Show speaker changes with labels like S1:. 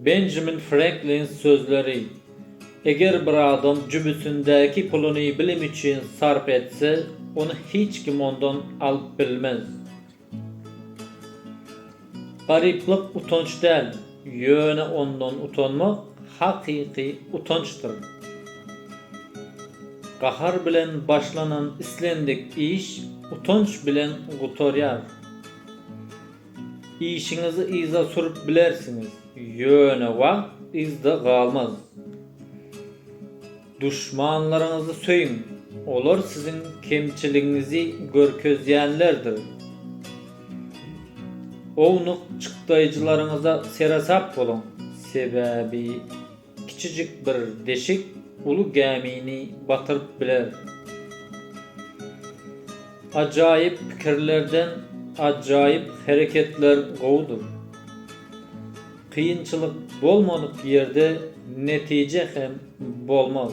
S1: Benjamin Franklin sözleri: "Eger bir adam cübüsündäki puluny bilim üçin sarp etse, onu hiç kim ondan alyp bilmez." Garyplyk utanç däl, ýöne ondan utanmak hakyky utançdyr. Gahar bilen başlanan islendik iş utanç bilen gutarýar. İşinizi iza sürüp bilersiňiz, ýöne wagt izde galmaz. Düşmanlaryňyzy söýün, olar siziň kemçiligiňizi görkezýänlerdir. Ownuq çykdaýjylaryňyza serasap bolun, sebäbi kiçijik bir deşik ulu gemini batyryp biler. Ajaýyp pikirlerden ajaýyp hereketler gowudur. Kıyınçılık bolmadyk ýerde netije hem bolmaz.